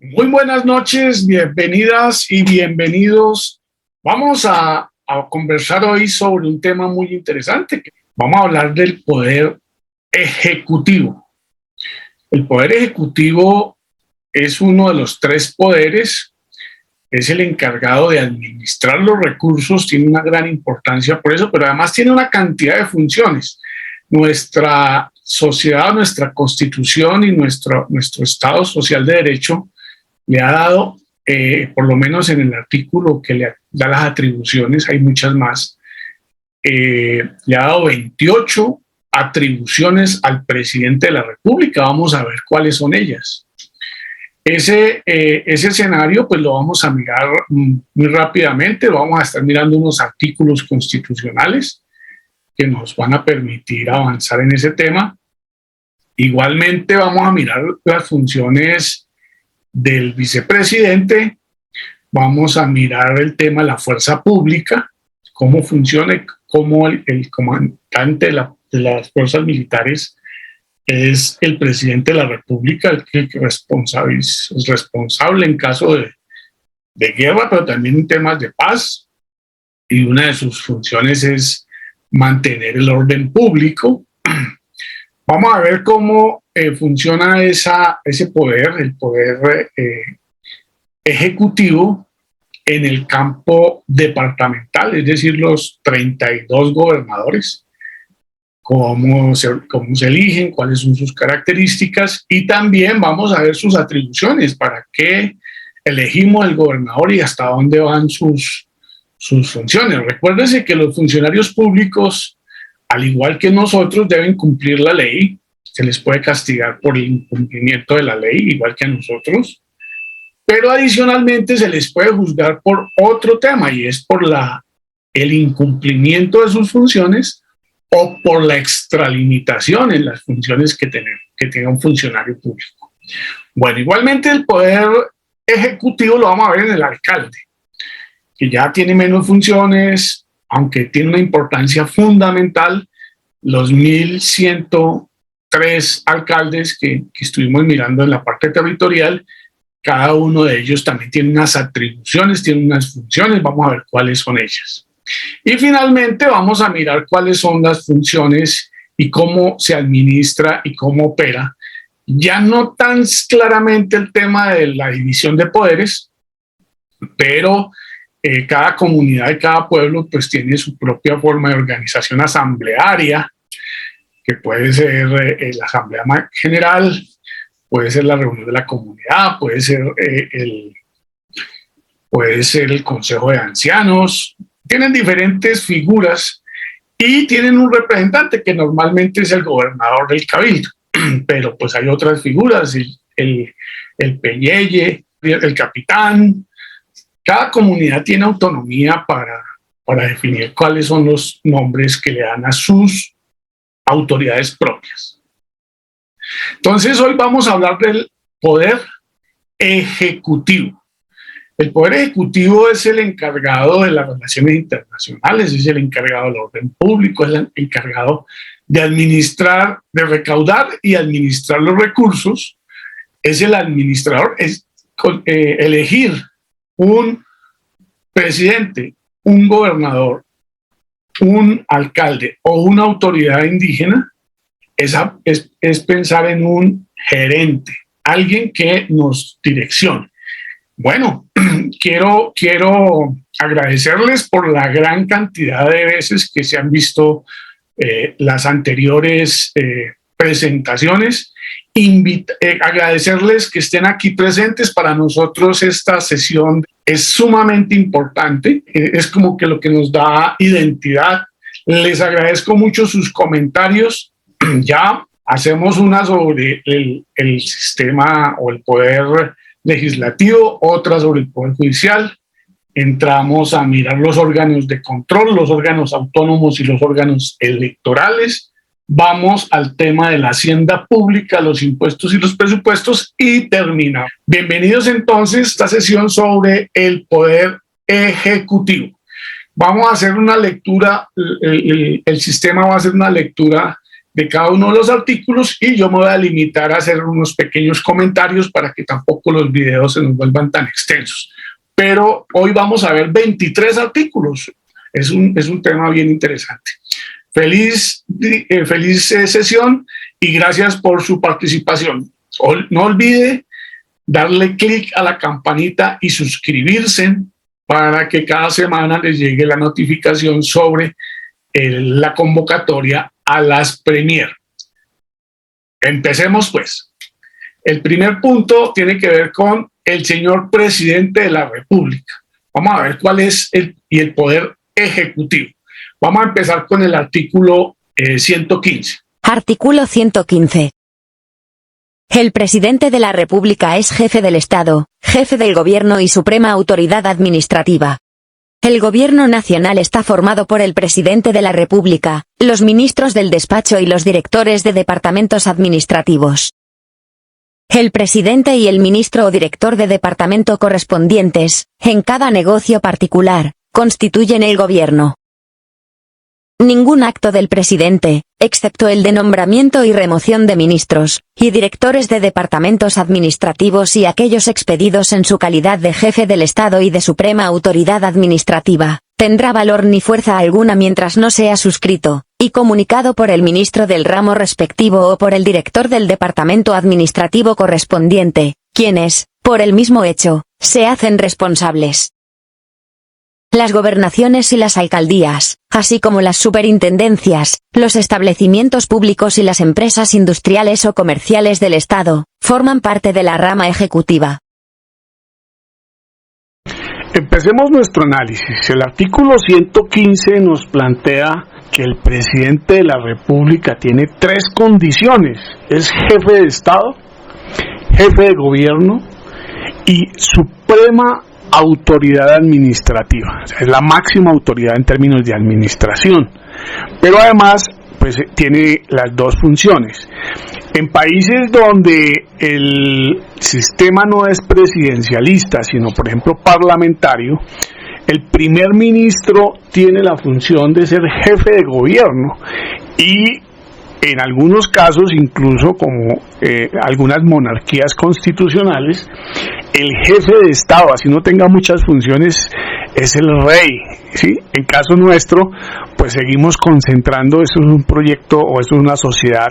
Muy buenas noches, bienvenidas y bienvenidos. Vamos a conversar hoy sobre un tema muy interesante. Vamos a hablar del poder ejecutivo. El poder ejecutivo es uno de los tres poderes, es el encargado de administrar los recursos, tiene una gran importancia por eso, pero además tiene una cantidad de funciones. Nuestra sociedad, nuestra constitución y nuestro Estado social de derecho le ha dado, por lo menos en el artículo que le da las atribuciones, hay muchas más, le ha dado 28 atribuciones al presidente de la República. Vamos a ver cuáles son ellas. Ese escenario pues lo vamos a mirar muy rápidamente, vamos a estar mirando unos artículos constitucionales que nos van a permitir avanzar en ese tema. Igualmente vamos a mirar las funciones del vicepresidente, vamos a mirar el tema de la fuerza pública, cómo funciona, cómo el comandante de las fuerzas militares es el presidente de la República, el que es responsable en caso de guerra, pero también en temas de paz, y una de sus funciones es mantener el orden público. Vamos a ver cómo funciona ese poder, el poder ejecutivo en el campo departamental, es decir, los 32 gobernadores, cómo se eligen, cuáles son sus características, y también vamos a ver sus atribuciones, para qué elegimos el gobernador y hasta dónde van sus funciones. Recuérdense que los funcionarios públicos, al igual que nosotros, deben cumplir la ley. Se les puede castigar por el incumplimiento de la ley, igual que a nosotros, pero adicionalmente se les puede juzgar por otro tema, y es por el incumplimiento de sus funciones o por la extralimitación en las funciones que tenga un funcionario público. Bueno, igualmente el poder ejecutivo lo vamos a ver en el alcalde, que ya tiene menos funciones, aunque tiene una importancia fundamental. Los 1,103 alcaldes que estuvimos mirando en la parte territorial, cada uno de ellos también tiene unas atribuciones, tiene unas funciones. Vamos a ver cuáles son ellas. Y finalmente vamos a mirar cuáles son las funciones y cómo se administra y cómo opera. Ya no tan claramente el tema de la división de poderes, pero cada comunidad y cada pueblo pues tiene su propia forma de organización asamblearia, que puede ser la asamblea general, puede ser la reunión de la comunidad, puede ser el consejo de ancianos. Tienen diferentes figuras y tienen un representante que normalmente es el gobernador del cabildo, pero pues hay otras figuras, el peyeye, el capitán. Cada comunidad tiene autonomía para definir cuáles son los nombres que le dan a sus autoridades propias. Entonces, hoy vamos a hablar del poder ejecutivo. El poder ejecutivo es el encargado de las relaciones internacionales, es el encargado del orden público, es el encargado de administrar, de recaudar y administrar los recursos, es el administrador, es elegir un presidente, un gobernador, un alcalde o una autoridad indígena. Es pensar en un gerente, alguien que nos direccione. Bueno, quiero agradecerles por la gran cantidad de veces que se han visto las anteriores presentaciones. Agradecerles que estén aquí presentes. Para nosotros esta sesión es sumamente importante, es como que lo que nos da identidad. Les agradezco mucho sus comentarios. Ya hacemos una sobre el sistema o el poder legislativo, otra sobre el poder judicial. Entramos a mirar los órganos de control, los órganos autónomos y los órganos electorales. Vamos al tema de la hacienda pública, los impuestos y los presupuestos, y terminamos. Bienvenidos entonces a esta sesión sobre el poder ejecutivo. Vamos a hacer una lectura, el sistema va a hacer una lectura de cada uno de los artículos y yo me voy a limitar a hacer unos pequeños comentarios para que tampoco los videos se nos vuelvan tan extensos. Pero hoy vamos a ver 23 artículos. Es un tema bien interesante. Feliz sesión y gracias por su participación. No olvide darle clic a la campanita y suscribirse para que cada semana les llegue la notificación sobre la convocatoria a las Premier. Empecemos pues. El primer punto tiene que ver con el señor presidente de la República. Vamos a ver cuál es el poder ejecutivo. Vamos a empezar con el artículo 115. Artículo 115. El presidente de la República es jefe del Estado, jefe del Gobierno y suprema autoridad administrativa. El Gobierno nacional está formado por el presidente de la República, los ministros del despacho y los directores de departamentos administrativos. El presidente y el ministro o director de departamento correspondientes, en cada negocio particular, constituyen el Gobierno. Ningún acto del presidente, excepto el de nombramiento y remoción de ministros, y directores de departamentos administrativos y aquellos expedidos en su calidad de jefe del Estado y de suprema autoridad administrativa, tendrá valor ni fuerza alguna mientras no sea suscrito, y comunicado por el ministro del ramo respectivo o por el director del departamento administrativo correspondiente, quienes, por el mismo hecho, se hacen responsables. Las gobernaciones y las alcaldías, así como las superintendencias, los establecimientos públicos y las empresas industriales o comerciales del Estado, forman parte de la rama ejecutiva. Empecemos nuestro análisis. El artículo 115 nos plantea que el presidente de la República tiene 3 condiciones. Es jefe de Estado, jefe de gobierno y suprema autoridad administrativa. O sea, es la máxima autoridad en términos de administración. Pero además, pues tiene las 2 funciones. En países donde el sistema no es presidencialista, sino por ejemplo parlamentario, el primer ministro tiene la función de ser jefe de gobierno y en algunos casos, incluso como algunas monarquías constitucionales, el jefe de Estado, así no tenga muchas funciones, es el rey, ¿sí? En caso nuestro, pues seguimos concentrando, esto es un proyecto o esto es una sociedad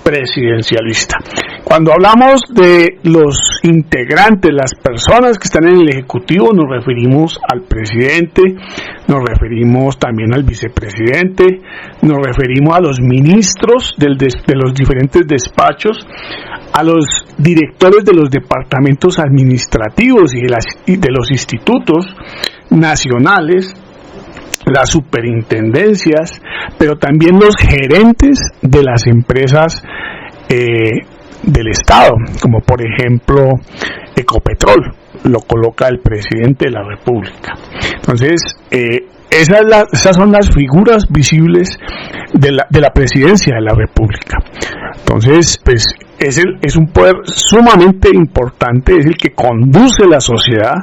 presidencialista. Cuando hablamos de los integrantes, las personas que están en el Ejecutivo, nos referimos al presidente, nos referimos también al vicepresidente, nos referimos a los ministros de los diferentes despachos, a los directores de los departamentos administrativos y de los institutos nacionales, las superintendencias, pero también los gerentes de las empresas del Estado, como por ejemplo Ecopetrol, lo coloca el presidente de la República. Entonces, esas son las figuras visibles de la presidencia de la República. Entonces, pues es un poder sumamente importante, es el que conduce la sociedad,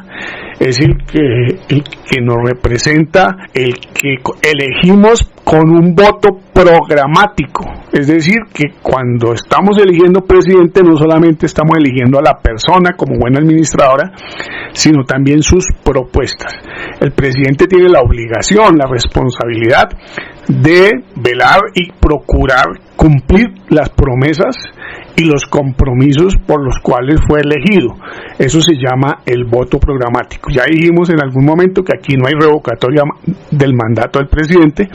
es el que nos representa, el que elegimos con un voto programático. Es decir, que cuando estamos eligiendo presidente no solamente estamos eligiendo a la persona como buena administradora, sino también sus propuestas. El presidente tiene la obligación, la responsabilidad de velar y procurar cumplir las promesas y los compromisos por los cuales fue elegido. Eso se llama el voto programático. Ya dijimos en algún momento que aquí no hay revocatoria del mandato del presidente,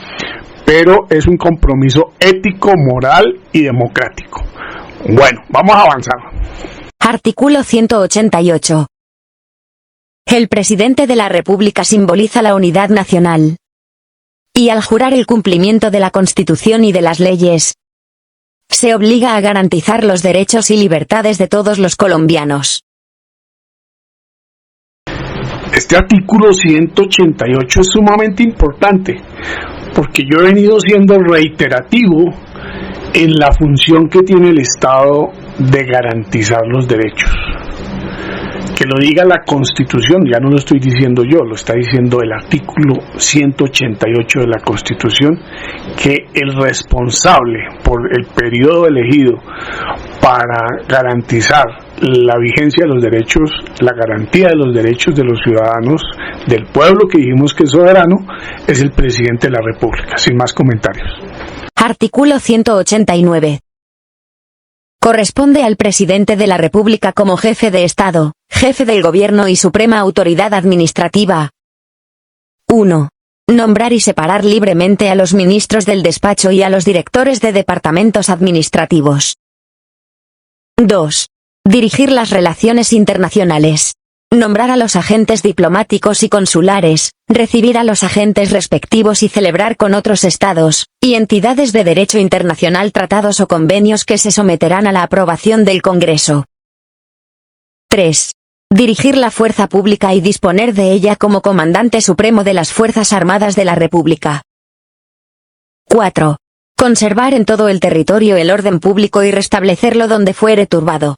pero es un compromiso ético, moral y democrático. Bueno, vamos a avanzar. Artículo 188. El presidente de la República simboliza la unidad nacional. Y al jurar el cumplimiento de la Constitución y de las leyes, se obliga a garantizar los derechos y libertades de todos los colombianos. Este artículo 188 es sumamente importante, porque yo he venido siendo reiterativo en la función que tiene el Estado de garantizar los derechos. Que que lo diga la Constitución, ya no lo estoy diciendo yo, lo está diciendo el artículo 188 de la Constitución, que el responsable por el periodo elegido para garantizar la vigencia de los derechos, la garantía de los derechos de los ciudadanos, del pueblo que dijimos que es soberano, es el presidente de la República. Sin más comentarios. Artículo 189. Corresponde al presidente de la República como jefe de Estado, jefe del Gobierno y suprema autoridad administrativa. 1. Nombrar y separar libremente a los ministros del despacho y a los directores de departamentos administrativos. 2. Dirigir las relaciones internacionales. Nombrar a los agentes diplomáticos y consulares, recibir a los agentes respectivos y celebrar con otros estados y entidades de derecho internacional tratados o convenios que se someterán a la aprobación del Congreso. 3. Dirigir la fuerza pública y disponer de ella como comandante supremo de las Fuerzas Armadas de la República. 4. Conservar en todo el territorio el orden público y restablecerlo donde fuere turbado.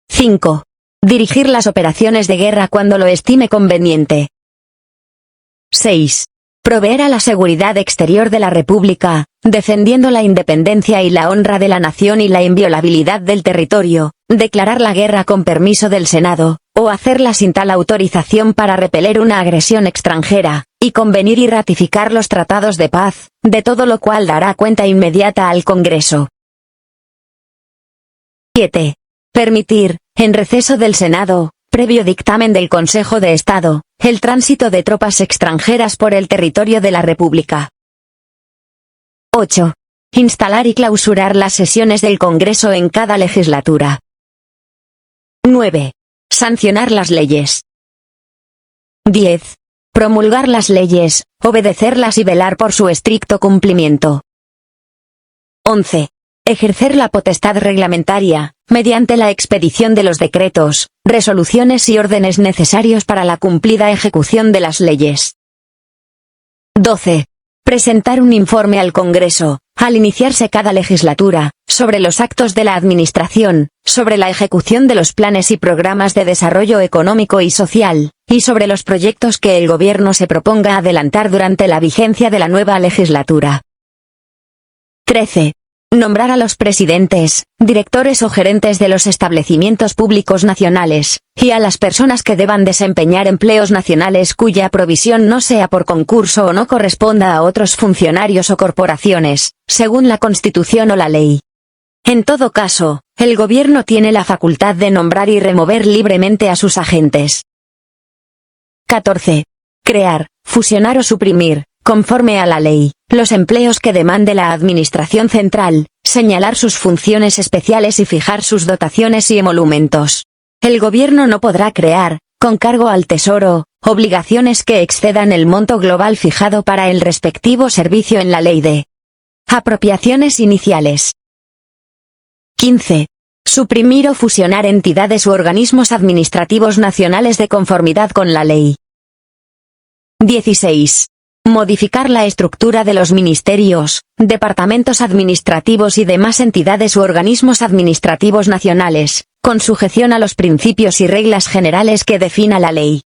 5. Dirigir las operaciones de guerra cuando lo estime conveniente. 6. Proveer a la seguridad exterior de la República, defendiendo la independencia y la honra de la nación y la inviolabilidad del territorio, declarar la guerra con permiso del Senado, o hacerla sin tal autorización para repeler una agresión extranjera, y convenir y ratificar los tratados de paz, de todo lo cual dará cuenta inmediata al Congreso. 7. Permitir, en receso del Senado, previo dictamen del Consejo de Estado, el tránsito de tropas extranjeras por el territorio de la República. 8. Instalar y clausurar las sesiones del Congreso en cada legislatura. 9. Sancionar las leyes. 10. Promulgar las leyes, obedecerlas y velar por su estricto cumplimiento. 11. Ejercer la potestad reglamentaria, mediante la expedición de los decretos, resoluciones y órdenes necesarios para la cumplida ejecución de las leyes. 12. Presentar un informe al Congreso, al iniciarse cada legislatura, sobre los actos de la Administración, sobre la ejecución de los planes y programas de desarrollo económico y social, y sobre los proyectos que el Gobierno se proponga adelantar durante la vigencia de la nueva legislatura. 13. Nombrar a los presidentes, directores o gerentes de los establecimientos públicos nacionales, y a las personas que deban desempeñar empleos nacionales cuya provisión no sea por concurso o no corresponda a otros funcionarios o corporaciones, según la Constitución o la ley. En todo caso, el Gobierno tiene la facultad de nombrar y remover libremente a sus agentes. 14. Crear, fusionar o suprimir, conforme a la ley, los empleos que demande la Administración Central, señalar sus funciones especiales y fijar sus dotaciones y emolumentos. El Gobierno no podrá crear, con cargo al Tesoro, obligaciones que excedan el monto global fijado para el respectivo servicio en la Ley de Apropiaciones Iniciales. 15. Suprimir o fusionar entidades u organismos administrativos nacionales de conformidad con la ley. 16. Modificar la estructura de los ministerios, departamentos administrativos y demás entidades u organismos administrativos nacionales, con sujeción a los principios y reglas generales que defina la ley.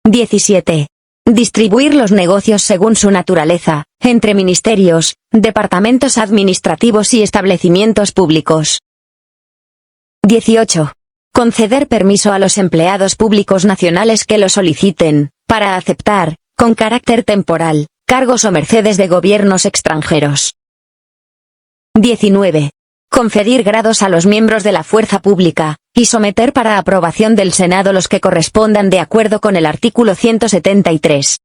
17. Distribuir los negocios según su naturaleza, entre ministerios, departamentos administrativos y establecimientos públicos. 18. Conceder permiso a los empleados públicos nacionales que lo soliciten, para aceptar, con carácter temporal, cargos o mercedes de gobiernos extranjeros. 19. Conferir grados a los miembros de la fuerza pública, y someter para aprobación del Senado los que correspondan de acuerdo con el artículo 173.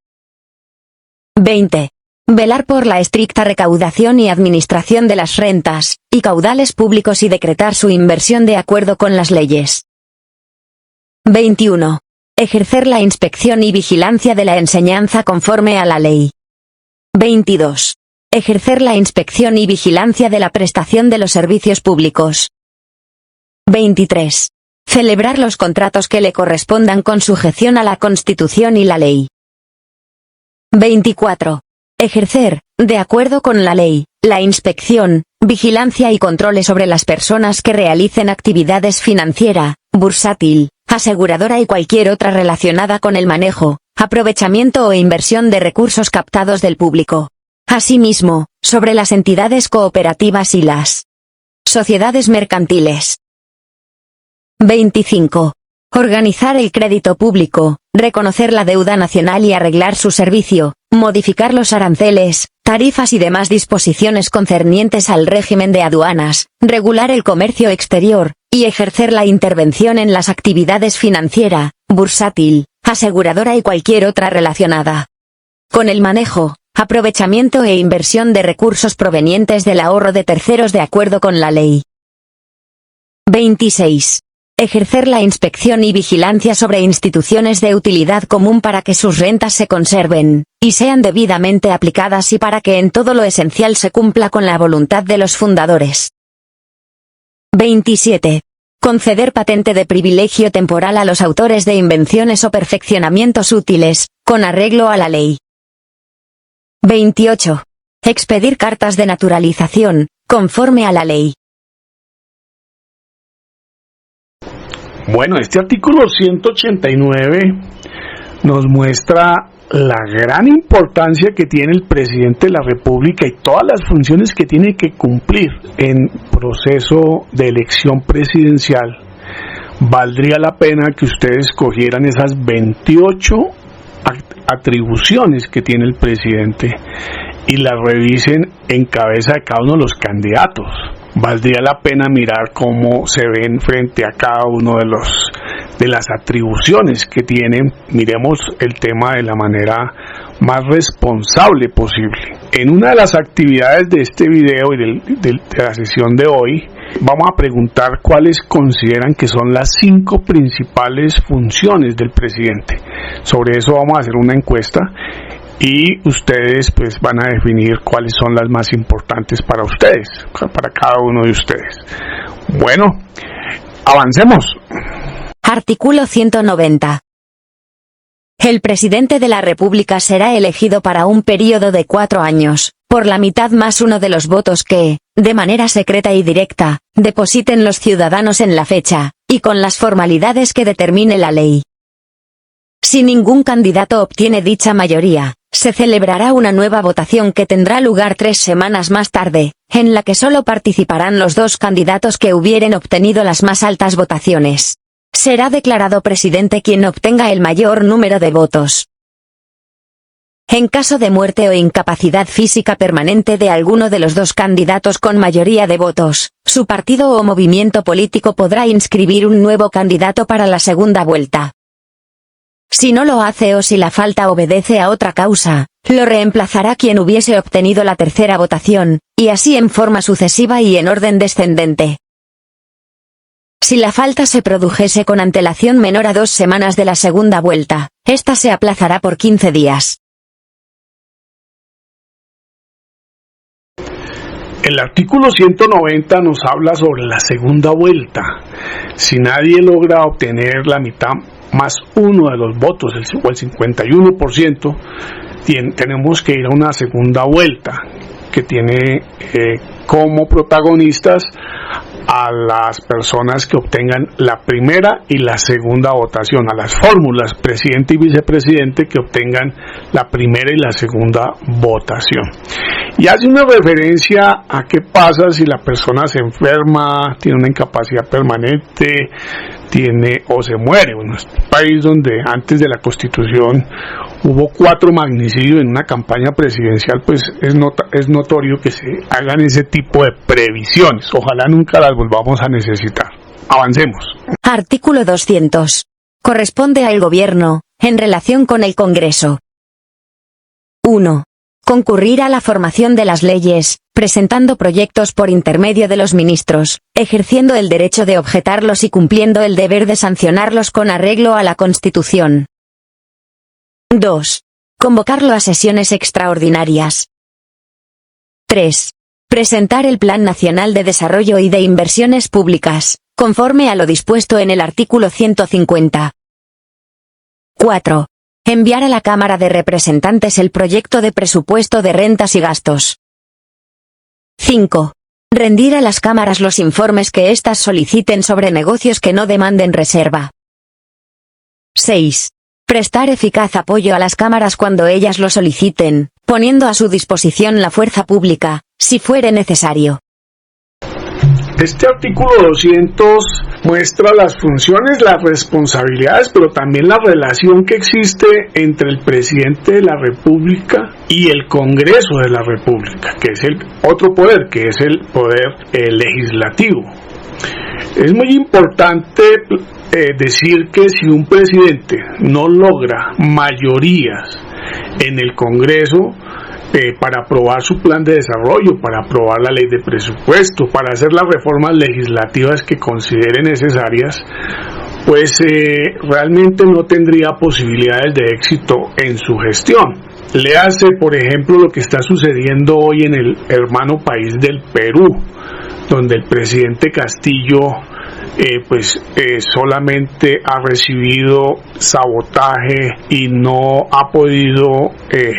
20. Velar por la estricta recaudación y administración de las rentas, y caudales públicos y decretar su inversión de acuerdo con las leyes. 21. Ejercer la inspección y vigilancia de la enseñanza conforme a la ley. 22. Ejercer la inspección y vigilancia de la prestación de los servicios públicos. 23. Celebrar los contratos que le correspondan con sujeción a la Constitución y la ley. 24. Ejercer, de acuerdo con la ley, la inspección, vigilancia y controles sobre las personas que realicen actividades financiera, bursátil, aseguradora y cualquier otra relacionada con el manejo, aprovechamiento o inversión de recursos captados del público. Asimismo, sobre las entidades cooperativas y las sociedades mercantiles. 25. Organizar el crédito público, reconocer la deuda nacional y arreglar su servicio, modificar los aranceles, tarifas y demás disposiciones concernientes al régimen de aduanas, regular el comercio exterior, y ejercer la intervención en las actividades financiera, bursátil, aseguradora y cualquier otra relacionada con el manejo, aprovechamiento e inversión de recursos provenientes del ahorro de terceros de acuerdo con la ley. 26. Ejercer la inspección y vigilancia sobre instituciones de utilidad común para que sus rentas se conserven, y sean debidamente aplicadas y para que en todo lo esencial se cumpla con la voluntad de los fundadores. 27. Conceder patente de privilegio temporal a los autores de invenciones o perfeccionamientos útiles, con arreglo a la ley. 28. Expedir cartas de naturalización, conforme a la ley. Bueno, este artículo 189 nos muestra la gran importancia que tiene el presidente de la República y todas las funciones que tiene que cumplir en proceso de elección presidencial. Valdría la pena que ustedes cogieran esas 28 atribuciones que tiene el presidente y las revisen en cabeza de cada uno de los candidatos. Valdría la pena mirar cómo se ven frente a cada uno de las atribuciones que tienen. Miremos el tema de la manera más responsable posible. En una de las actividades de este video y de la sesión de hoy, vamos a preguntar cuáles consideran que son las 5 principales funciones del presidente. Sobre eso vamos a hacer una encuesta y ustedes pues van a definir cuáles son las más importantes para ustedes, para cada uno de ustedes. Bueno, avancemos. Artículo 190. El presidente de la República será elegido para un período de 4 años, por la mitad más uno de los votos que, de manera secreta y directa, depositen los ciudadanos en la fecha, y con las formalidades que determine la ley. Si ningún candidato obtiene dicha mayoría, se celebrará una nueva votación que tendrá lugar 3 semanas más tarde, en la que solo participarán los 2 candidatos que hubieren obtenido las más altas votaciones. Será declarado presidente quien obtenga el mayor número de votos. En caso de muerte o incapacidad física permanente de alguno de los 2 candidatos con mayoría de votos, su partido o movimiento político podrá inscribir un nuevo candidato para la segunda vuelta. Si no lo hace o si la falta obedece a otra causa, lo reemplazará quien hubiese obtenido la tercera votación, y así en forma sucesiva y en orden descendente. Si la falta se produjese con antelación menor a 2 semanas de la segunda vuelta, esta se aplazará por 15 días. El artículo 190 nos habla sobre la segunda vuelta. Si nadie logra obtener la mitad más uno de los votos, el 51%, tenemos que ir a una segunda vuelta que tiene como protagonistas a las personas que obtengan la primera y la segunda votación, a las fórmulas presidente y vicepresidente que obtengan la primera y la segunda votación. Y hace una referencia a qué pasa si la persona se enferma, tiene una incapacidad permanente, o se muere. Bueno, es un país donde antes de la Constitución hubo 4 magnicidios en una campaña presidencial, pues es notorio que se hagan ese tipo de previsiones. Ojalá nunca las volvamos a necesitar. Avancemos. Artículo 200. Corresponde al Gobierno, en relación con el Congreso. 1. Concurrir a la formación de las leyes, presentando proyectos por intermedio de los ministros, ejerciendo el derecho de objetarlos y cumpliendo el deber de sancionarlos con arreglo a la Constitución. 2. Convocarlo a sesiones extraordinarias. 3. Presentar el Plan Nacional de Desarrollo y de Inversiones Públicas, conforme a lo dispuesto en el artículo 150. 4. Enviar a la Cámara de Representantes el proyecto de presupuesto de rentas y gastos. 5. Rendir a las cámaras los informes que éstas soliciten sobre negocios que no demanden reserva. 6. Prestar eficaz apoyo a las cámaras cuando ellas lo soliciten, poniendo a su disposición la fuerza pública, si fuere necesario. Este artículo 200 muestra las funciones, las responsabilidades, pero también la relación que existe entre el presidente de la República y el Congreso de la República, que es el otro poder, que es el poder legislativo. Es muy importante decir que si un presidente no logra mayorías en el Congreso, para aprobar su plan de desarrollo, para aprobar la ley de presupuesto, para hacer las reformas legislativas que considere necesarias, pues realmente no tendría posibilidades de éxito en su gestión. Léase, por ejemplo, lo que está sucediendo hoy en el hermano país del Perú, donde el presidente Castillo solamente ha recibido sabotaje y no ha podido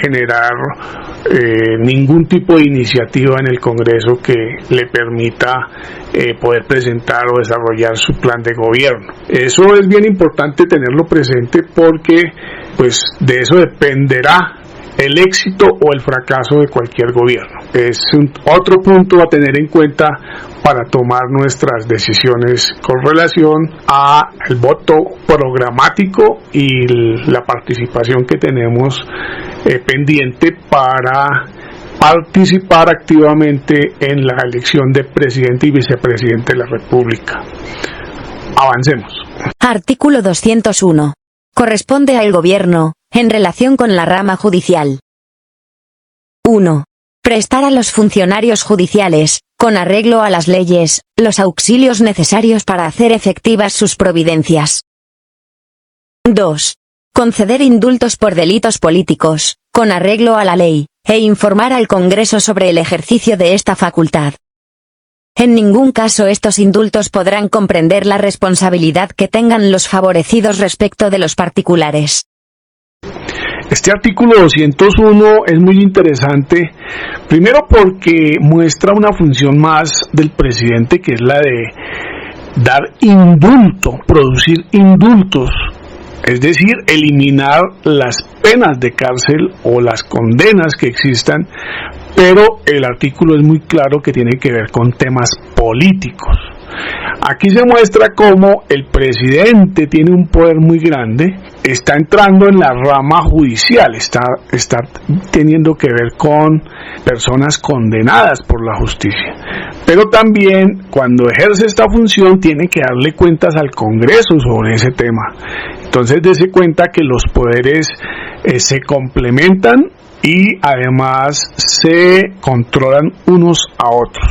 generar ningún tipo de iniciativa en el Congreso que le permita poder presentar o desarrollar su plan de gobierno. Eso es bien importante tenerlo presente porque pues de eso dependerá el éxito o el fracaso de cualquier gobierno. Es otro punto a tener en cuenta para tomar nuestras decisiones con relación al voto programático y la participación que tenemos pendiente para participar activamente en la elección de presidente y vicepresidente de la República. Avancemos. Artículo 201. Corresponde al Gobierno, en relación con la rama judicial. 1. Prestar a los funcionarios judiciales, con arreglo a las leyes, los auxilios necesarios para hacer efectivas sus providencias. 2. Conceder indultos por delitos políticos, con arreglo a la ley, e informar al Congreso sobre el ejercicio de esta facultad. En ningún caso estos indultos podrán comprender la responsabilidad que tengan los favorecidos respecto de los particulares. Este artículo 201 es muy interesante, primero porque muestra una función más del presidente, que es la de dar indulto, producir indultos, es decir, eliminar las penas de cárcel o las condenas que existan, pero el artículo es muy claro que tiene que ver con temas políticos. Aquí se muestra cómo el presidente tiene un poder muy grande, está entrando en la rama judicial, está teniendo que ver con personas condenadas por la justicia. Pero también cuando ejerce esta función tiene que darle cuentas al Congreso sobre ese tema. Entonces dése cuenta que los poderes se complementan y además se controlan unos a otros.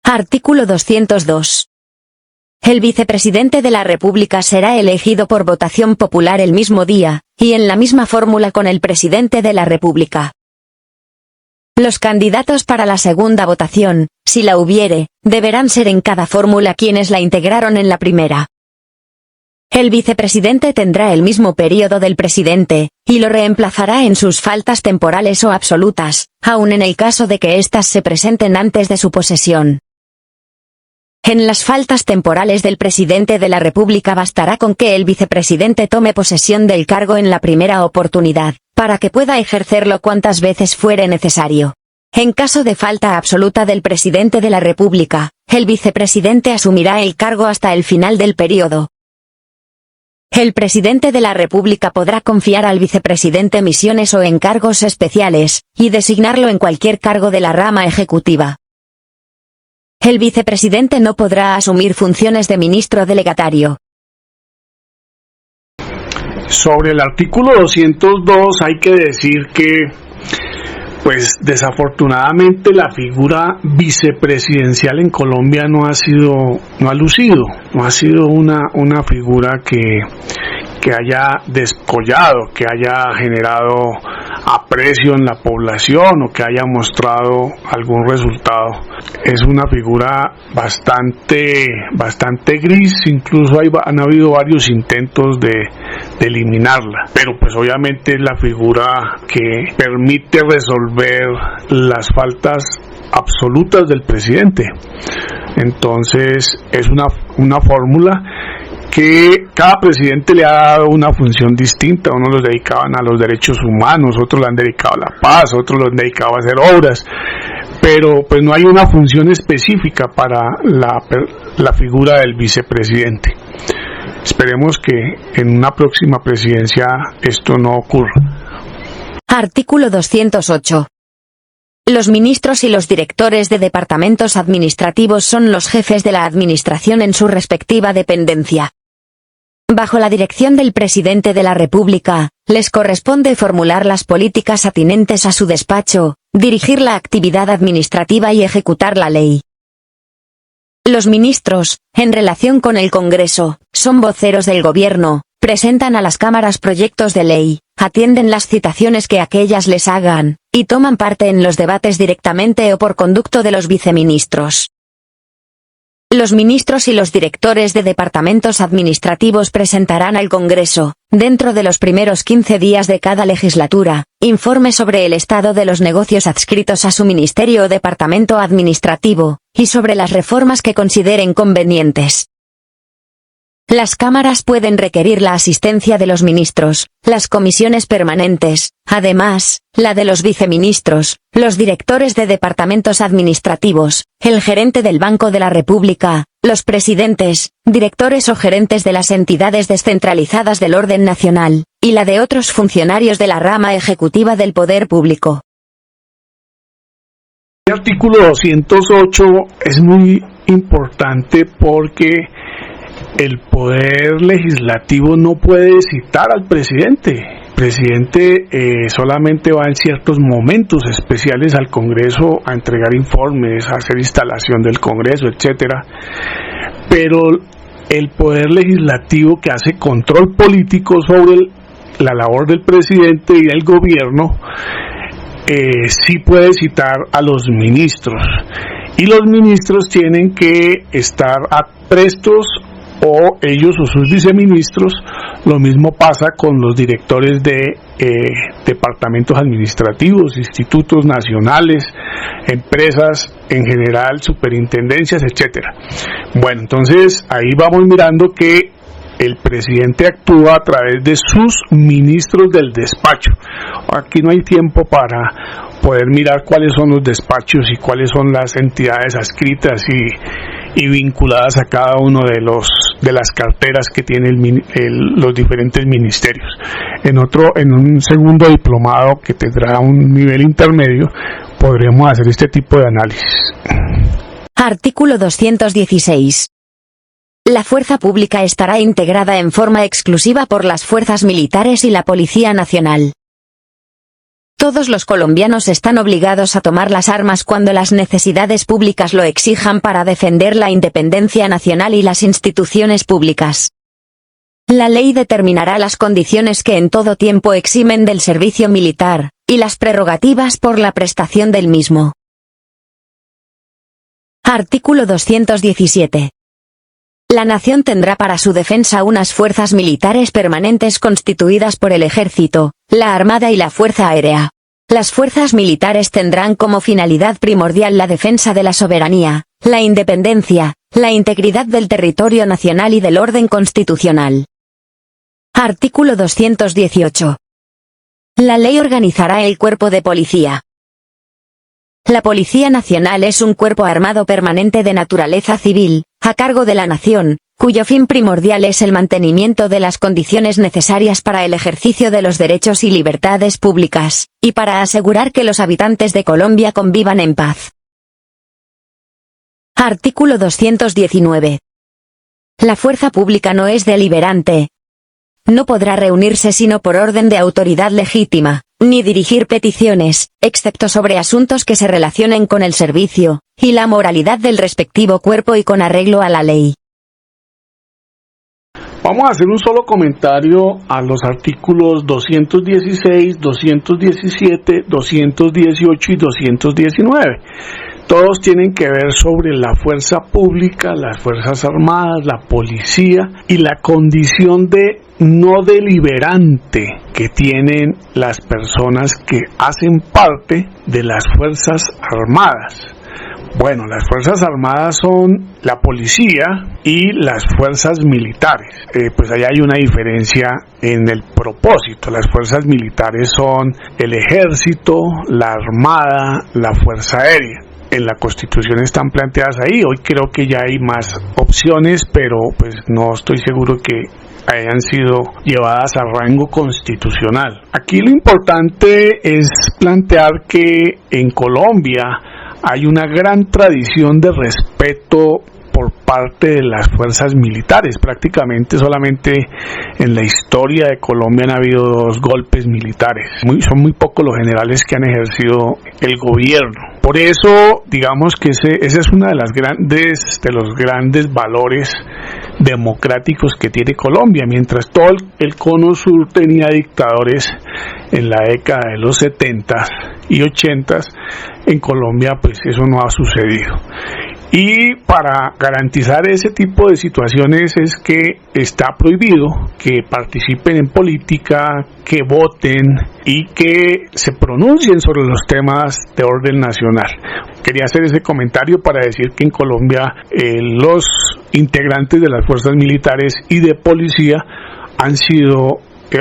Artículo 202. El vicepresidente de la República será elegido por votación popular el mismo día, y en la misma fórmula con el presidente de la República. Los candidatos para la segunda votación, si la hubiere, deberán ser en cada fórmula quienes la integraron en la primera. El vicepresidente tendrá el mismo período del presidente, y lo reemplazará en sus faltas temporales o absolutas, aun en el caso de que éstas se presenten antes de su posesión. En las faltas temporales del presidente de la República bastará con que el vicepresidente tome posesión del cargo en la primera oportunidad, para que pueda ejercerlo cuantas veces fuere necesario. En caso de falta absoluta del presidente de la República, el vicepresidente asumirá el cargo hasta el final del período. El presidente de la República podrá confiar al vicepresidente misiones o encargos especiales, y designarlo en cualquier cargo de la rama ejecutiva. El vicepresidente no podrá asumir funciones de ministro delegatario. Sobre el artículo 202 hay que decir que, pues desafortunadamente la figura vicepresidencial en Colombia no ha lucido una figura que haya descollado, que haya generado aprecio en la población o que haya mostrado algún resultado. Es una figura bastante gris, incluso han habido varios intentos de eliminarla, pero pues obviamente es la figura que permite resolver las faltas absolutas del presidente. Entonces es una fórmula que cada presidente le ha dado una función distinta. Unos los dedicaban a los derechos humanos, otros lo han dedicado a la paz, otros lo han dedicado a hacer obras, pero pues no hay una función específica para la figura del vicepresidente. Esperemos que en una próxima presidencia esto no ocurra. Artículo 208. Los ministros y los directores de departamentos administrativos son los jefes de la administración en su respectiva dependencia. Bajo la dirección del presidente de la República, les corresponde formular las políticas atinentes a su despacho, dirigir la actividad administrativa y ejecutar la ley. Los ministros, en relación con el Congreso, son voceros del gobierno, presentan a las cámaras proyectos de ley, atienden las citaciones que aquellas les hagan, y toman parte en los debates directamente o por conducto de los viceministros. Los ministros y los directores de departamentos administrativos presentarán al Congreso, dentro de los primeros 15 días de cada legislatura, informe sobre el estado de los negocios adscritos a su ministerio o departamento administrativo, y sobre las reformas que consideren convenientes. Las cámaras pueden requerir la asistencia de los ministros, las comisiones permanentes, además, la de los viceministros, los directores de departamentos administrativos, el gerente del Banco de la República, los presidentes, directores o gerentes de las entidades descentralizadas del orden nacional, y la de otros funcionarios de la rama ejecutiva del poder público. El artículo 208 es muy importante porque el poder legislativo no puede citar al presidente. El presidente solamente va en ciertos momentos especiales al Congreso a entregar informes, a hacer instalación del Congreso, etcétera. Pero el poder legislativo, que hace control político sobre la labor del presidente y del gobierno, sí puede citar a los ministros. Y los ministros tienen que estar prestos, o ellos o sus viceministros. Lo mismo pasa con los directores de departamentos administrativos, institutos nacionales, empresas en general, superintendencias, etcétera. Bueno, entonces ahí vamos mirando que el presidente actúa a través de sus ministros del despacho. Aquí no hay tiempo para poder mirar cuáles son los despachos y cuáles son las entidades adscritas y vinculadas a cada uno de las carteras que tienen los diferentes ministerios. En un segundo diplomado que tendrá un nivel intermedio, podremos hacer este tipo de análisis. Artículo 216. La fuerza pública estará integrada en forma exclusiva por las fuerzas militares y la Policía Nacional. Todos los colombianos están obligados a tomar las armas cuando las necesidades públicas lo exijan para defender la independencia nacional y las instituciones públicas. La ley determinará las condiciones que en todo tiempo eximen del servicio militar, y las prerrogativas por la prestación del mismo. Artículo 217. La nación tendrá para su defensa unas fuerzas militares permanentes constituidas por el Ejército, la Armada y la Fuerza Aérea. Las fuerzas militares tendrán como finalidad primordial la defensa de la soberanía, la independencia, la integridad del territorio nacional y del orden constitucional. Artículo 218. La ley organizará el cuerpo de policía. La Policía Nacional es un cuerpo armado permanente de naturaleza civil, a cargo de la nación, cuyo fin primordial es el mantenimiento de las condiciones necesarias para el ejercicio de los derechos y libertades públicas, y para asegurar que los habitantes de Colombia convivan en paz. Artículo 219. La fuerza pública no es deliberante. No podrá reunirse sino por orden de autoridad legítima, ni dirigir peticiones, excepto sobre asuntos que se relacionen con el servicio y la moralidad del respectivo cuerpo y con arreglo a la ley. Vamos a hacer un solo comentario a los artículos 216, 217, 218 y 219. Todos tienen que ver sobre la fuerza pública, las fuerzas armadas, la policía y la condición de no deliberante que tienen las personas que hacen parte de las fuerzas armadas. Bueno, las Fuerzas Armadas son la policía y las fuerzas militares. Pues ahí hay una diferencia en el propósito. Las fuerzas militares son el ejército, la armada, la fuerza aérea. En la Constitución están planteadas ahí. Hoy creo que ya hay más opciones, pero pues no estoy seguro que hayan sido llevadas a rango constitucional. Aquí lo importante es plantear que en Colombia hay una gran tradición de respeto por parte de las fuerzas militares. Prácticamente solamente en la historia de Colombia han habido 2 golpes militares. Son muy pocos los generales que han ejercido el gobierno. Por eso, digamos que ese es uno de los grandes valores democráticos que tiene Colombia. Mientras todo el cono sur tenía dictadores en la década de los 70 y 80, en Colombia pues eso no ha sucedido. Y para garantizar ese tipo de situaciones es que está prohibido que participen en política, que voten y que se pronuncien sobre los temas de orden nacional. Quería hacer ese comentario para decir que en Colombia los integrantes de las fuerzas militares y de policía han sido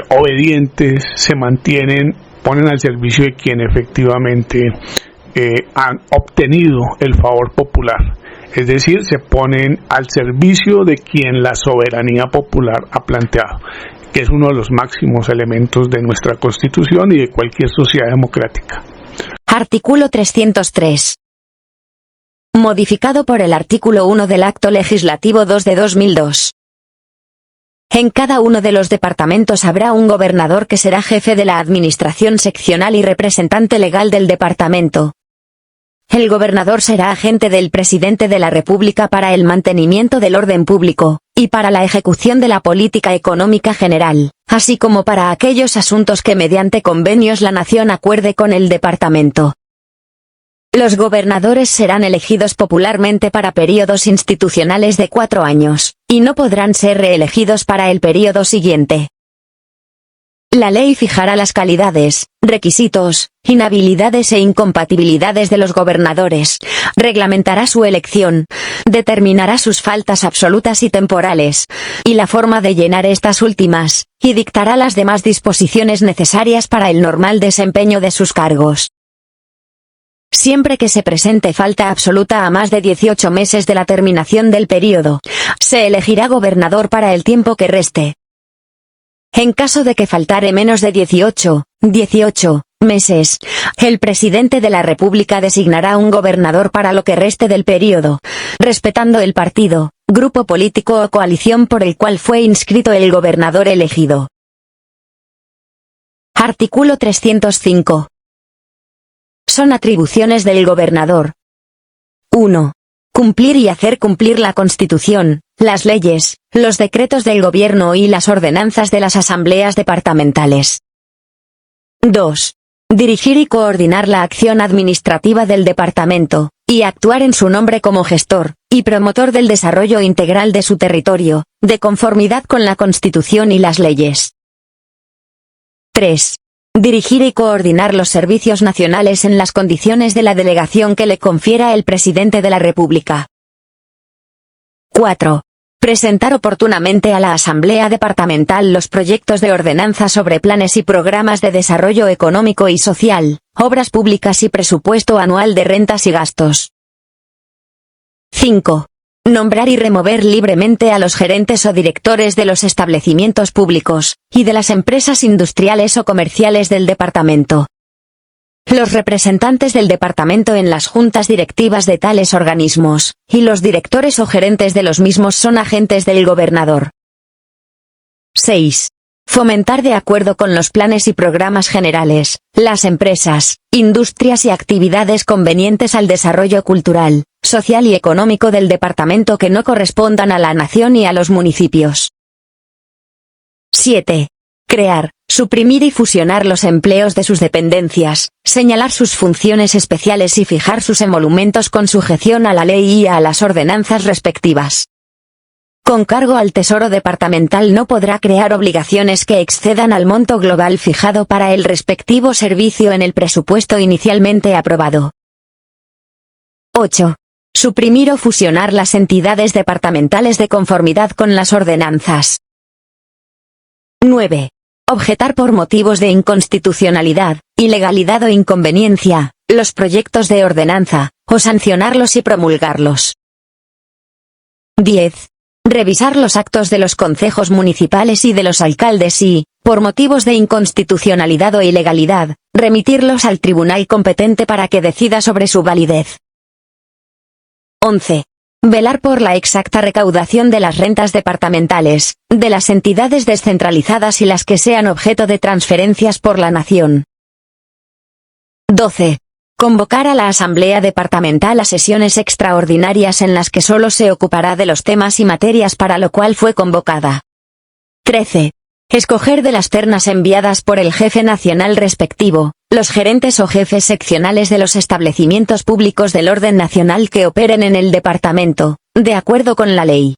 obedientes, se mantienen, ponen al servicio de quien efectivamente han obtenido el favor popular. Es decir, se ponen al servicio de quien la soberanía popular ha planteado, que es uno de los máximos elementos de nuestra Constitución y de cualquier sociedad democrática. Artículo 303. Modificado por el artículo 1 del Acto Legislativo 2 de 2002. En cada uno de los departamentos habrá un gobernador que será jefe de la administración seccional y representante legal del departamento. El gobernador será agente del presidente de la República para el mantenimiento del orden público, y para la ejecución de la política económica general, así como para aquellos asuntos que mediante convenios la nación acuerde con el departamento. Los gobernadores serán elegidos popularmente para períodos institucionales de 4 años, y no podrán ser reelegidos para el período siguiente. La ley fijará las calidades, requisitos, inhabilidades e incompatibilidades de los gobernadores, reglamentará su elección, determinará sus faltas absolutas y temporales, y la forma de llenar estas últimas, y dictará las demás disposiciones necesarias para el normal desempeño de sus cargos. Siempre que se presente falta absoluta a más de 18 meses de la terminación del período, se elegirá gobernador para el tiempo que reste. En caso de que faltare menos de 18 meses, el presidente de la República designará un gobernador para lo que reste del período, respetando el partido, grupo político o coalición por el cual fue inscrito el gobernador elegido. Artículo 305. Son atribuciones del gobernador. 1. Cumplir y hacer cumplir la Constitución, las leyes, los decretos del gobierno y las ordenanzas de las asambleas departamentales. 2. Dirigir y coordinar la acción administrativa del departamento, y actuar en su nombre como gestor y promotor del desarrollo integral de su territorio, de conformidad con la Constitución y las leyes. 3. Dirigir y coordinar los servicios nacionales en las condiciones de la delegación que le confiera el presidente de la República. 4. Presentar oportunamente a la Asamblea Departamental los proyectos de ordenanza sobre planes y programas de desarrollo económico y social, obras públicas y presupuesto anual de rentas y gastos. 5. Nombrar y remover libremente a los gerentes o directores de los establecimientos públicos, y de las empresas industriales o comerciales del departamento. Los representantes del departamento en las juntas directivas de tales organismos, y los directores o gerentes de los mismos son agentes del gobernador. 6. Fomentar de acuerdo con los planes y programas generales, las empresas, industrias y actividades convenientes al desarrollo cultural, social y económico del departamento que no correspondan a la nación y a los municipios. 7. Crear, suprimir y fusionar los empleos de sus dependencias, señalar sus funciones especiales y fijar sus emolumentos con sujeción a la ley y a las ordenanzas respectivas. Con cargo al Tesoro Departamental no podrá crear obligaciones que excedan al monto global fijado para el respectivo servicio en el presupuesto inicialmente aprobado. 8. Suprimir o fusionar las entidades departamentales de conformidad con las ordenanzas. 9. Objetar por motivos de inconstitucionalidad, ilegalidad o inconveniencia, los proyectos de ordenanza, o sancionarlos y promulgarlos. 10. Revisar los actos de los concejos municipales y de los alcaldes y, por motivos de inconstitucionalidad o ilegalidad, remitirlos al tribunal competente para que decida sobre su validez. 11. Velar por la exacta recaudación de las rentas departamentales, de las entidades descentralizadas y las que sean objeto de transferencias por la nación. 12. Convocar a la Asamblea Departamental a sesiones extraordinarias en las que solo se ocupará de los temas y materias para lo cual fue convocada. 13. Escoger de las ternas enviadas por el jefe nacional respectivo, los gerentes o jefes seccionales de los establecimientos públicos del orden nacional que operen en el departamento, de acuerdo con la ley.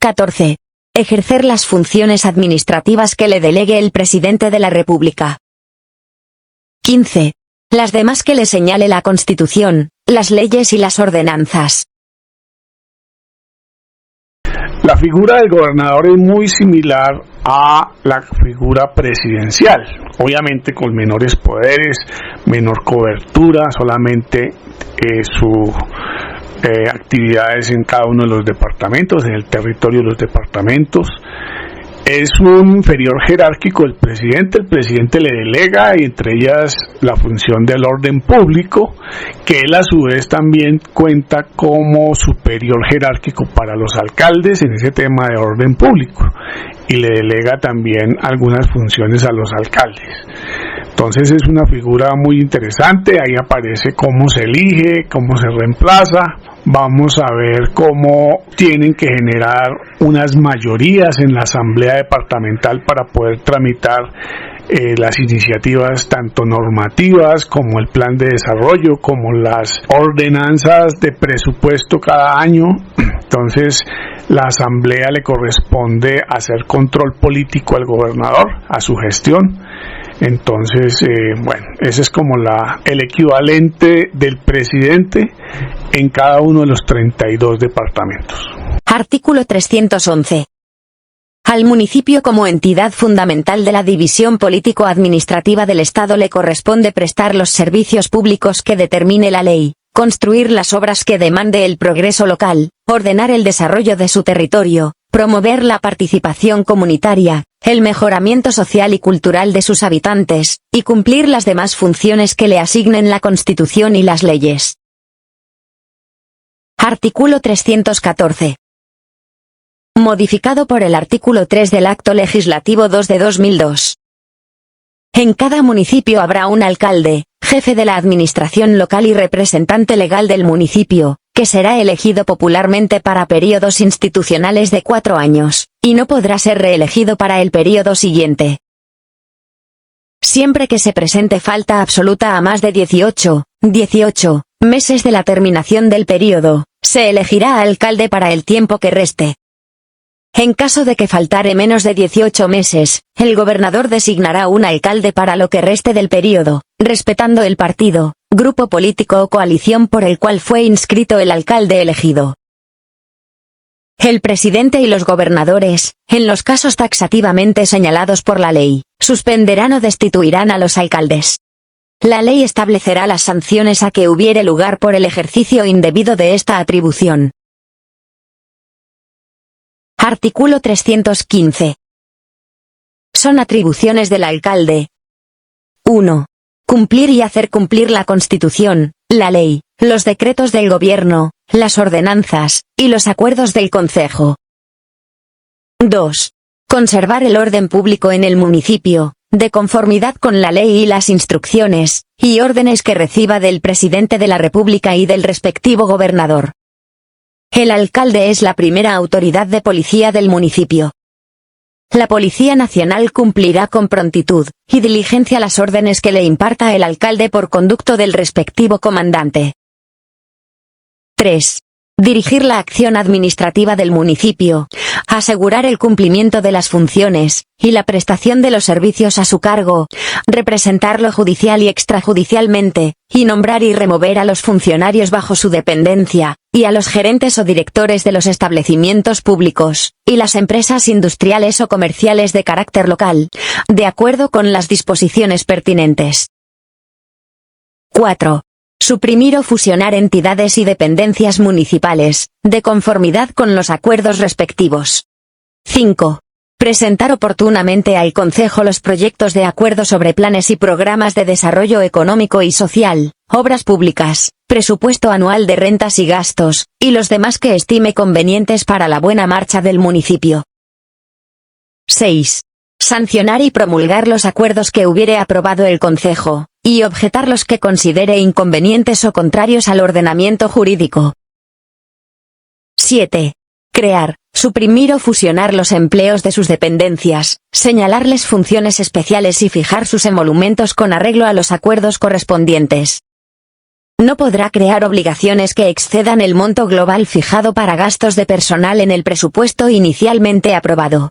14. Ejercer las funciones administrativas que le delegue el presidente de la República. 15. Las demás que le señale la Constitución, las leyes y las ordenanzas. La figura del gobernador es muy similar a la figura presidencial, obviamente con menores poderes, menor cobertura, solamente sus actividades en cada uno de los departamentos, en el territorio de los departamentos. Es un inferior jerárquico del presidente. El presidente le delega, y entre ellas la función del orden público, que él a su vez también cuenta como superior jerárquico para los alcaldes en ese tema de orden público, y le delega también algunas funciones a los alcaldes. Entonces es una figura muy interesante. Ahí aparece cómo se elige, cómo se reemplaza. Vamos a ver cómo tienen que generar unas mayorías en la Asamblea Departamental para poder tramitar las iniciativas tanto normativas como el plan de desarrollo, como las ordenanzas de presupuesto cada año. Entonces la Asamblea le corresponde hacer control político al gobernador, a su gestión. Entonces, ese es como el equivalente del presidente en cada uno de los 32 departamentos. Artículo 311. Al municipio como entidad fundamental de la división político-administrativa del Estado le corresponde prestar los servicios públicos que determine la ley, construir las obras que demande el progreso local, ordenar el desarrollo de su territorio, promover la participación comunitaria, el mejoramiento social y cultural de sus habitantes, y cumplir las demás funciones que le asignen la Constitución y las leyes. Artículo 314. Modificado por el artículo 3 del Acto Legislativo 2 de 2002. En cada municipio habrá un alcalde, jefe de la administración local y representante legal del municipio, que será elegido popularmente para períodos institucionales de 4 años, y no podrá ser reelegido para el período siguiente. Siempre que se presente falta absoluta a más de 18 meses de la terminación del período, se elegirá alcalde para el tiempo que reste. En caso de que faltare menos de 18 meses, el gobernador designará un alcalde para lo que reste del período, respetando el partido, grupo político o coalición por el cual fue inscrito el alcalde elegido. El presidente y los gobernadores, en los casos taxativamente señalados por la ley, suspenderán o destituirán a los alcaldes. La ley establecerá las sanciones a que hubiere lugar por el ejercicio indebido de esta atribución. Artículo 315. Son atribuciones del alcalde. 1. Cumplir y hacer cumplir la Constitución, la ley, los decretos del gobierno, las ordenanzas, y los acuerdos del concejo. 2. Conservar el orden público en el municipio, de conformidad con la ley y las instrucciones, y órdenes que reciba del presidente de la República y del respectivo gobernador. El alcalde es la primera autoridad de policía del municipio. La Policía Nacional cumplirá con prontitud y diligencia las órdenes que le imparta el alcalde por conducto del respectivo comandante. 3. Dirigir la acción administrativa del municipio, asegurar el cumplimiento de las funciones y la prestación de los servicios a su cargo, representarlo judicial y extrajudicialmente, y nombrar y remover a los funcionarios bajo su dependencia, y a los gerentes o directores de los establecimientos públicos, y las empresas industriales o comerciales de carácter local, de acuerdo con las disposiciones pertinentes. 4. Suprimir o fusionar entidades y dependencias municipales, de conformidad con los acuerdos respectivos. 5. Presentar oportunamente al Concejo los proyectos de acuerdo sobre planes y programas de desarrollo económico y social, obras públicas, presupuesto anual de rentas y gastos, y los demás que estime convenientes para la buena marcha del municipio. 6. Sancionar y promulgar los acuerdos que hubiere aprobado el Concejo, y objetar los que considere inconvenientes o contrarios al ordenamiento jurídico. 7. Crear, suprimir o fusionar los empleos de sus dependencias, señalarles funciones especiales y fijar sus emolumentos con arreglo a los acuerdos correspondientes. No podrá crear obligaciones que excedan el monto global fijado para gastos de personal en el presupuesto inicialmente aprobado.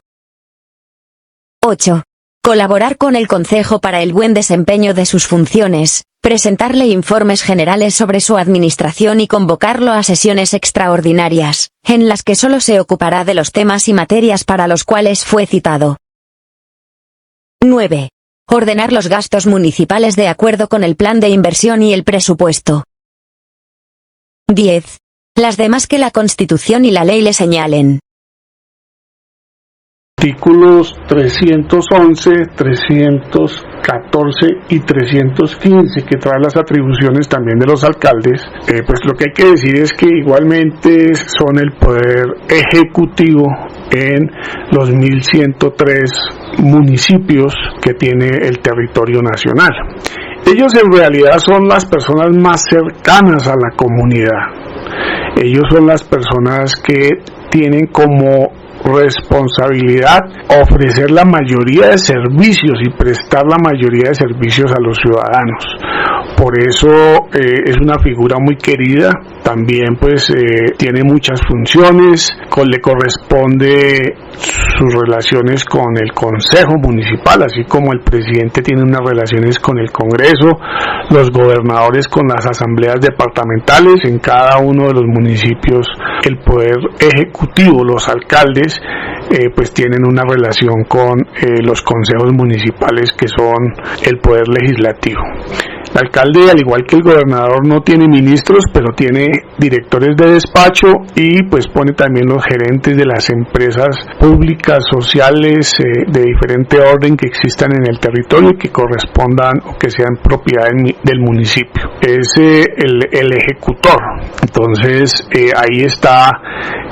8. Colaborar con el Concejo para el buen desempeño de sus funciones, presentarle informes generales sobre su administración y convocarlo a sesiones extraordinarias, en las que solo se ocupará de los temas y materias para los cuales fue citado. 9. Ordenar los gastos municipales de acuerdo con el plan de inversión y el presupuesto. 10. Las demás que la Constitución y la ley le señalen. Artículos 311, 314 y 315, que trae las atribuciones también de los alcaldes. Pues lo que hay que decir es que igualmente son el poder ejecutivo en los 1103 municipios que tiene el territorio nacional. Ellos en realidad son las personas más cercanas a la comunidad. Ellos son las personas que tienen como responsabilidad ofrecer la mayoría de servicios y prestar la mayoría de servicios a los ciudadanos. Por eso es una figura muy querida. También pues tiene muchas funciones, le corresponde sus relaciones con el Consejo Municipal, así como el presidente tiene unas relaciones con el Congreso, los gobernadores con las asambleas departamentales. En cada uno de los municipios el poder ejecutivo, los alcaldes, pues tienen una relación con los consejos municipales, que son el poder legislativo. El alcalde, al igual que el gobernador, no tiene ministros, pero tiene directores de despacho y pues pone también los gerentes de las empresas públicas, sociales, de diferente orden que existan en el territorio y que correspondan o que sean propiedad del municipio. Es el ejecutor. Entonces ahí está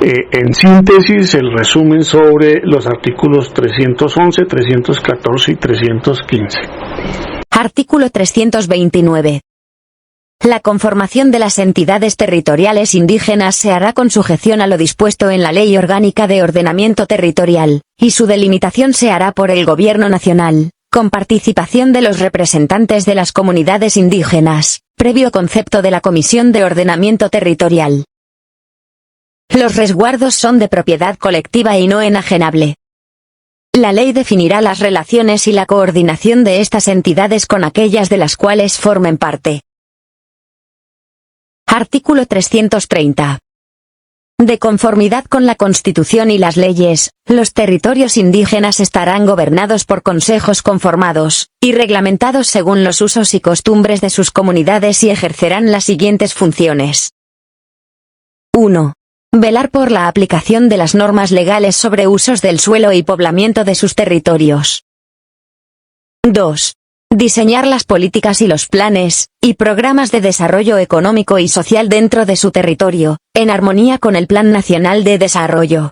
en síntesis el resumen sobre los artículos 311, 314 y 315. Artículo 329. La conformación de las entidades territoriales indígenas se hará con sujeción a lo dispuesto en la Ley Orgánica de Ordenamiento Territorial, y su delimitación se hará por el Gobierno Nacional, con participación de los representantes de las comunidades indígenas, previo concepto de la Comisión de Ordenamiento Territorial. Los resguardos son de propiedad colectiva y no enajenable. La ley definirá las relaciones y la coordinación de estas entidades con aquellas de las cuales formen parte. Artículo 330. De conformidad con la Constitución y las leyes, los territorios indígenas estarán gobernados por consejos conformados y reglamentados según los usos y costumbres de sus comunidades y ejercerán las siguientes funciones. 1. Velar por la aplicación de las normas legales sobre usos del suelo y poblamiento de sus territorios. 2. Diseñar las políticas y los planes y programas de desarrollo económico y social dentro de su territorio, en armonía con el Plan Nacional de Desarrollo.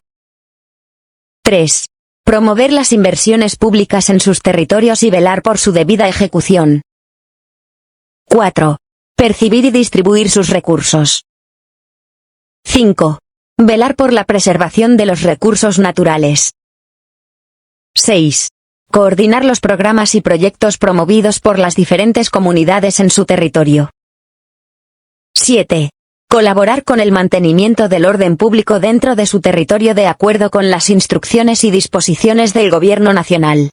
3. Promover las inversiones públicas en sus territorios y velar por su debida ejecución. 4. Percibir y distribuir sus recursos. 5. Velar por la preservación de los recursos naturales. 6. Coordinar los programas y proyectos promovidos por las diferentes comunidades en su territorio. 7. Colaborar con el mantenimiento del orden público dentro de su territorio de acuerdo con las instrucciones y disposiciones del Gobierno Nacional.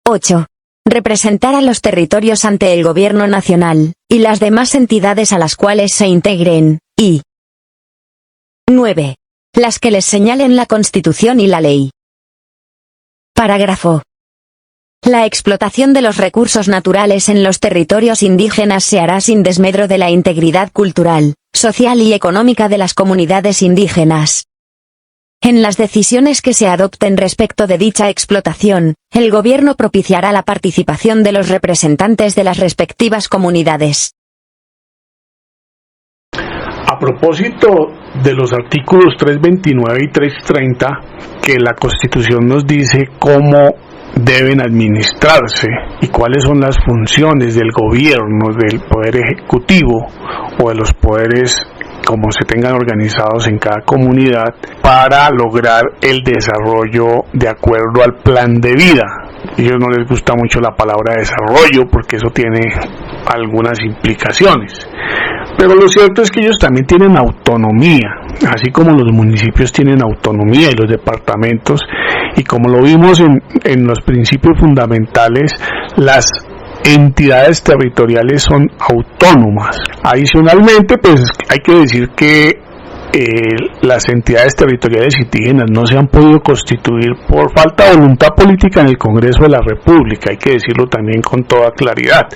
8. Representar a los territorios ante el Gobierno Nacional, y las demás entidades a las cuales se integren, y 9. Las que les señalen la Constitución y la ley. Parágrafo. La explotación de los recursos naturales en los territorios indígenas se hará sin desmedro de la integridad cultural, social y económica de las comunidades indígenas. En las decisiones que se adopten respecto de dicha explotación, el Gobierno propiciará la participación de los representantes de las respectivas comunidades. A propósito de los artículos 329 y 330, que la Constitución nos dice cómo deben administrarse y cuáles son las funciones del gobierno, del poder ejecutivo o de los poderes como se tengan organizados en cada comunidad para lograr el desarrollo de acuerdo al plan de vida. A ellos no les gusta mucho la palabra desarrollo porque eso tiene algunas implicaciones. Pero lo cierto es que ellos también tienen autonomía, así como los municipios tienen autonomía y los departamentos, y como lo vimos en los principios fundamentales, las entidades territoriales son autónomas. Adicionalmente, pues hay que decir que las entidades territoriales indígenas no se han podido constituir por falta de voluntad política en el Congreso de la República, hay que decirlo también con toda claridad.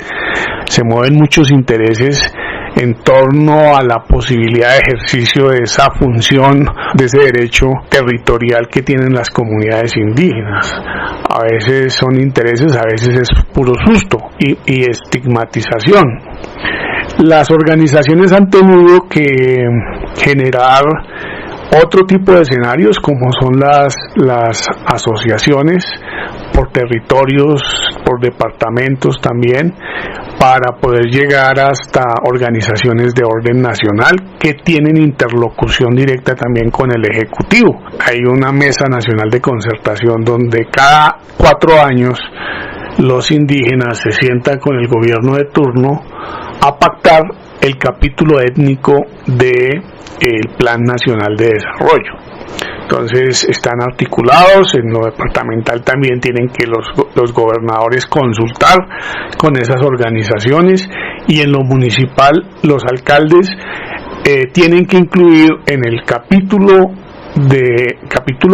Se mueven muchos intereses en torno a la posibilidad de ejercicio de esa función, de ese derecho territorial que tienen las comunidades indígenas. A veces son intereses, a veces es puro susto y estigmatización. Las organizaciones han tenido que generar otro tipo de escenarios, como son las asociaciones por territorios, por departamentos también, para poder llegar hasta organizaciones de orden nacional que tienen interlocución directa también con el Ejecutivo. Hay una mesa nacional de concertación donde cada 4 años los indígenas se sientan con el gobierno de turno a pactar el capítulo étnico del Plan Nacional de Desarrollo. Entonces están articulados, en lo departamental también tienen que los gobernadores consultar con esas organizaciones, y en lo municipal los alcaldes tienen que incluir en el capítulo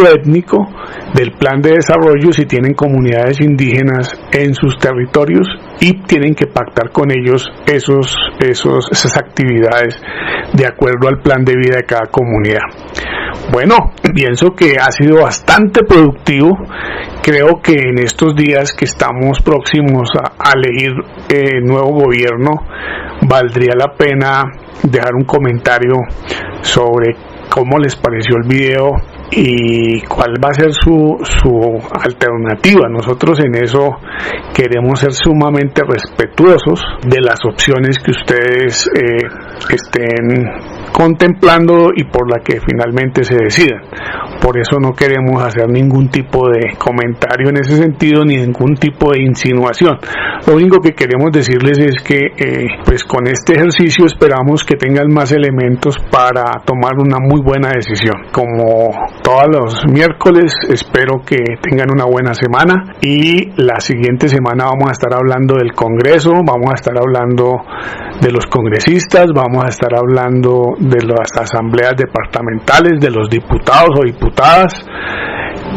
étnico del plan de desarrollo si tienen comunidades indígenas en sus territorios, y tienen que pactar con ellos esas actividades de acuerdo al plan de vida de cada comunidad. Bueno, pienso que ha sido bastante productivo. Creo que en estos días que estamos próximos a elegir nuevo gobierno, valdría la pena dejar un comentario sobre cómo les pareció el video y cuál va a ser su alternativa. Nosotros en eso queremos ser sumamente respetuosos de las opciones que ustedes estén contemplando y por la que finalmente se decidan. Por eso no queremos hacer ningún tipo de comentario en ese sentido, ni ningún tipo de insinuación. Lo único que queremos decirles es que pues con este ejercicio esperamos que tengan más elementos para tomar una muy buena decisión. Como todos los miércoles, espero que tengan una buena semana, y la siguiente semana vamos a estar hablando del Congreso, vamos a estar hablando de los congresistas, vamos a estar hablando de las asambleas departamentales, de los diputados o diputadas,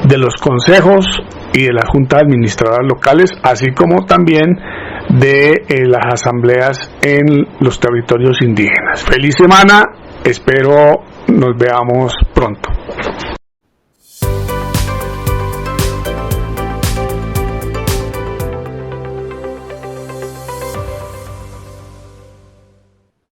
de los consejos y de las juntas administradoras locales, así como también de las asambleas en los territorios indígenas. Feliz semana, espero nos veamos pronto.